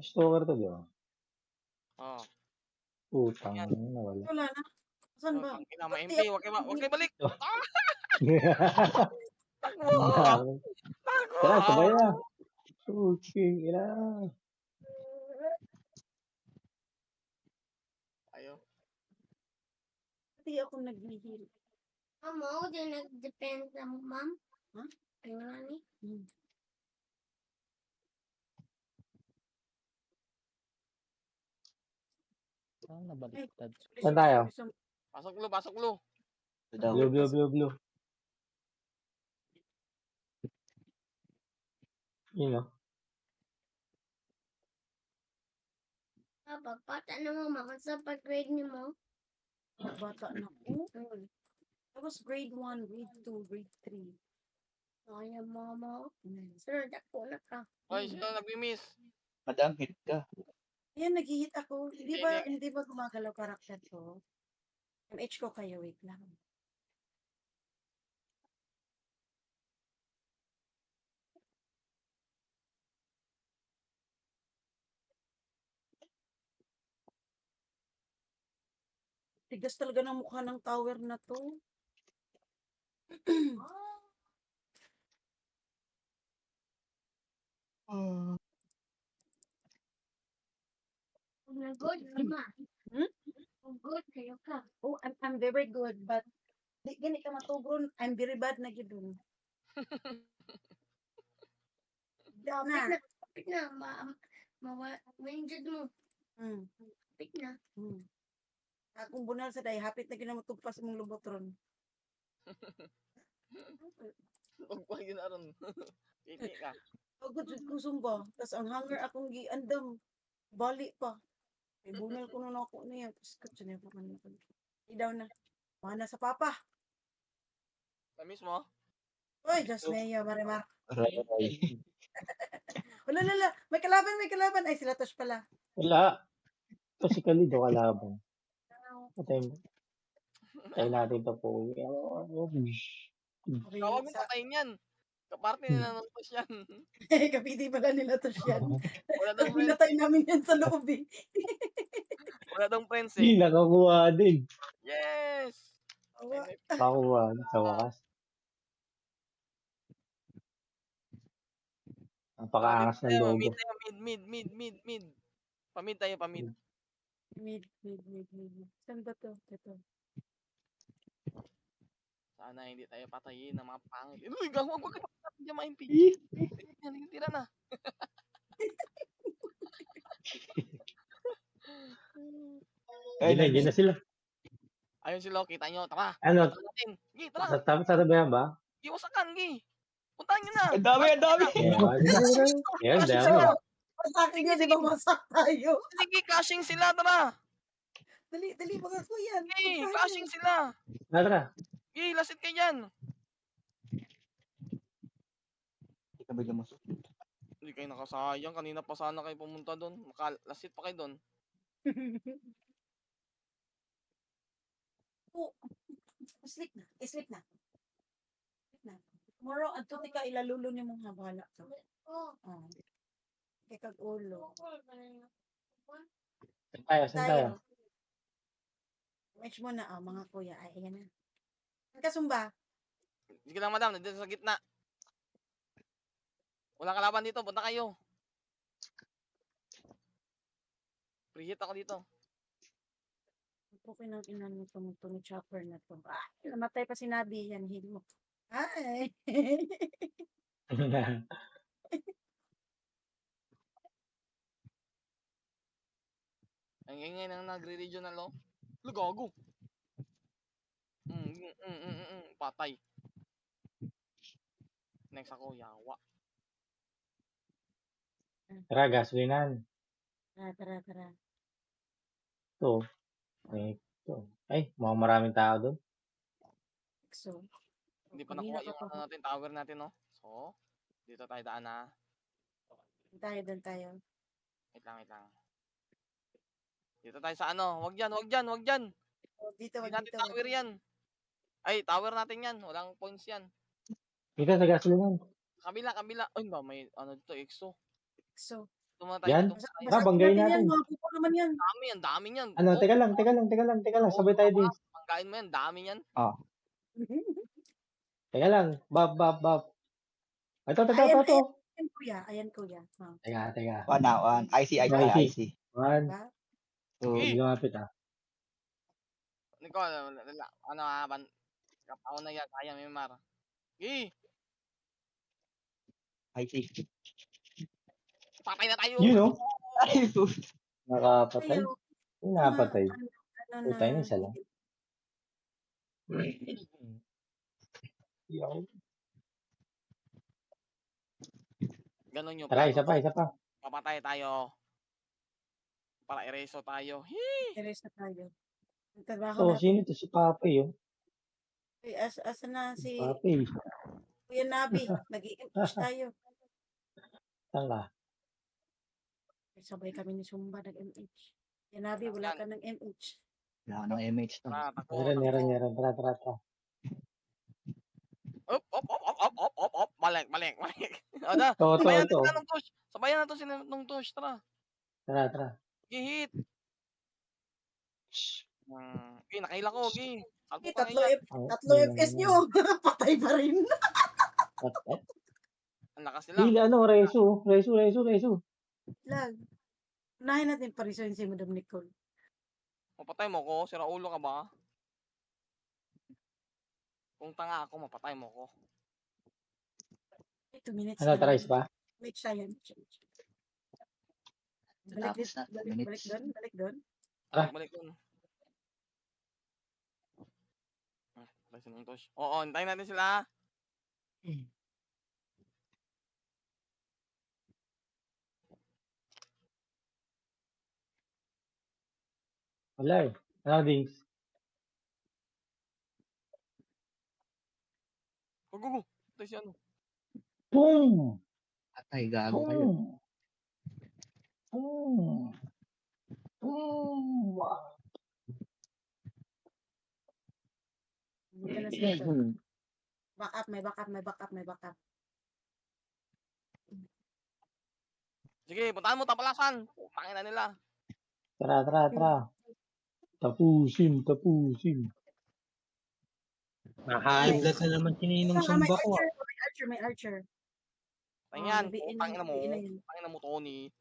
Stalker to, di ba? Oh. Utang. Nawala. Wala na. Saan ba? May MP. Huwag kayo balik. Takbo. Tara, sabay na. Puking ina. Ayaw. Pati ako naghihil. Mama, di nag-depend sa mom. Huh? Ayun na ni. Ah, nabaliktad. Saan tayo? Pasok Blue, pasok Blue. Ito daw. Blue. Yun o. Pagpata na mo, makasa pag-grade ni mo. Bata na ko. I was grade 1, grade 2, grade 3. Ay, mama. Sir, dako na ka. Hoy, sino nag-miss? Madam, hit ka. Ayan, nag-hit ako. Hindi ba gumagalaw karakter ko? MH ko kayo, wait lang. Tigas talaga ng mukha ng tower na to. Good, mama. Hmm? Good kayo ka. Oh, I'm very good, but di gani ka matugron. I'm very bad na gid dun. Na. Kapit na. Ma-injured mo. Hmm. Kapit na. Akong bunal sa day, hapit na ginamutugpas mong lubotron. Huwag pa yun aron. Piti ka. Agad jud kusong ba? Tas ang hanger akong giandam. Bali pa. May bunal ko na ako niya. Tapos katsa niya pa kanina. Daw na. Mana sa papa. Na-miss mo? Uy, Diyos mayo, Marimar. Aray. Wala. May kalaban. Ay, sila Tosh pala. Wala. Physically, do kalaban. Patay natin to po. Okay, Huwag mo patayin yan. Kaparte nila ng push yan. Kapiti pala nila Tosh yan. Wala daw friends. Pinatay namin yan sa loob eh. Wala daw friends Hindi, eh. nakakuha din. Yes! Awa. Nakakuha sa wakas. Napakaangas ng logo. Mid tayo, mid. Pamid tayo, pamid. Mid. Saan ba to? Ito. Sana hindi tayo patayin ng mga pangit. Uy, gawag ka pa natin dyan ma-MP. Yan, tira na. Hindi na sila. Ayun si Loki, kita nyo. Tara. Ano? Tara natin. Gi, tara. Sasabayan ba? Gi, wasakan, Gi. Puntahan nyo na. Ang dami. Yan, dami. Sa akin nga, di ba masak tayo? Sige, caching sila, tara. Dali, mga kuya. Gi, caching sila. Tara. Gi, lasit kayo dyan. Hindi ka ba lumusot? Hindi kayo nakasayang. Kanina pa sana kayo pumunta doon. Lasit pa kayo doon. Oh, sleep na. Tomorrow, ato ka ilalulo niyo mong habala. Oh. Kay kag ulo. Saan tayo? Match mo na, mga kuya. Ay, ayan na. Kasumba. Sige lang, madam. Nandito sa gitna. Walang kalaban dito. Punta kayo. Preheat ako dito. Okay nang inan mo itong chopper na to. Namatay pa si Nabi. Yan, heal mo. Ay! Ang ingay nang nagre-regional, oh. Lugago. Patay. Next ako, yawa. Tara, gasolinan. Tara. Ito. Ay, mukhang maraming tao doon. So, Hindi pa nakuha yung ano natin, tower natin, no? So, dito tayo daan na. doon tayo. Wait lang. Dito tayo sa ano. Wag dyan. Oh, dito, Hindi natin tower yan. Ay, tower natin yan. Walang points yan. Dito sa gasolinan. Kabila. Ay, ba, may ano dito, EXO. So, Tumatay Yan? dito. Tara, banggayin natin. Mga pupo naman yan. Dami yan. Ano, teka lang. Sabay tayo din. Pangkain mo yan, dami yan. Teka lang. Bab. Ito. Ayan kuya, ayan kuya. Oh, Teka. 1 na, 1. IC. IC. 1, diba? 2, Sige. lumapit ah. Nicole, ano kapauna na yan, kaya Mimar. Sige, IC. patay na tayo. Yun oh, Ay, sus. nakapatay. Ayaw. Yung napatay. Ano Putay na na, isa lang. Yo. Ganun yung Tara, plano. isa pa. Papatay tayo. Para ereso tayo. Teres na tayo. Ang trabaho Oh, natin. sino to si Papi yun? Uy, asa na si Papi. Kuya Nabi? Nag-i-impeach tayo. Saan ka? Sabay kami ni Sumba nag-MH. Kuya Nabi, wala ka ng MH. Wala ka ng MH to. Takbo. Meron. Tara. Op. Balik. Ano? Ito. Sabayan natin sila nung tush. Tara. Tara. Gihit. Okay, nakaila ko. Okay. Eh, tatlo FS nyo. Patay pa rin. Ang lakas nila. Hila, Resu. Lang. Unahin natin parisoin si Madam Nicole. Mapatay mo ko. Sira ulo ka ba? Kung tanga ako, mapatay mo ko. 2 minutes Ano, na. tries pa? Wait, siya yan. Tapos na, 2 minutes. Balik doon. Balik dun. Patay sila ng tush. Oo, hintayin natin sila. Wala eh. Ano, Dings? Go. Patay si ano. Boom! Patay, gago kayo. Boom! Hindi ka na sila. May backup. Sige, puntahan mo tapalasan. Pangin na nila. Tara. Tapusin. High blood na naman si Ninong Sumba ko. May archer. Tingnan. Biin Pangin na mo. na yan. Pangin na mo, Tony.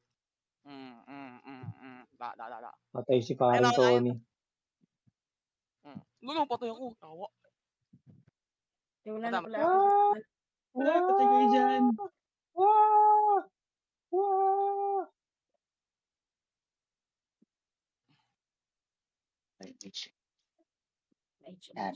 Da. Patay si parang Tony. Lulo, patay ako. Tawa. Wala na pala Ah! ako. Patay kayo dyan. MH. Yan.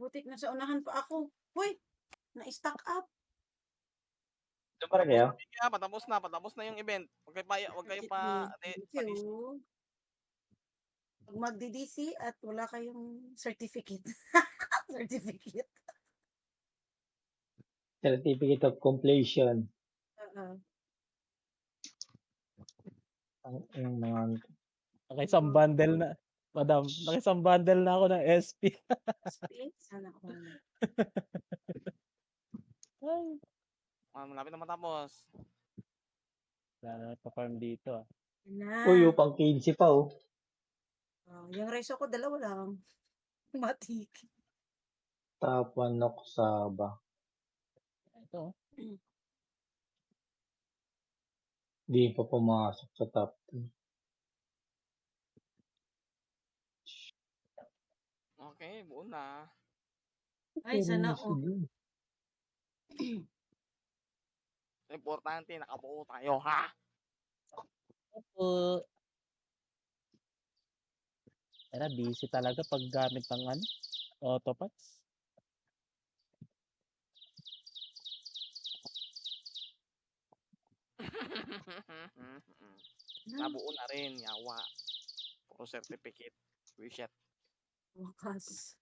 Butik na sa unahan pa ako. Hoy, na-stack up. Ito para kayo? Patapos na yung event. Huwag kayo pa Thank you. Pag magdi-DC at wala kayong certificate. Certificate of completion. Ang mga... Nakisang bundle na. Madam, nakisang bundle na ako ng SP. Sana ako. Malapit na matapos. Wala na pa-farm dito. Uy, pang 15 pa oh. Yung reso ko, 2 lang. Matik. Top 1 Noksaba. Ito. Di pa pumasok sa top 2. Okay, buo na. Ay, sana ako. Importante, nakabuo tayo, ha? Opo. Era busy talaga pag gamit ng autopots. Nabuo na rin, yawa. Puro certificate. Reset. Wakas.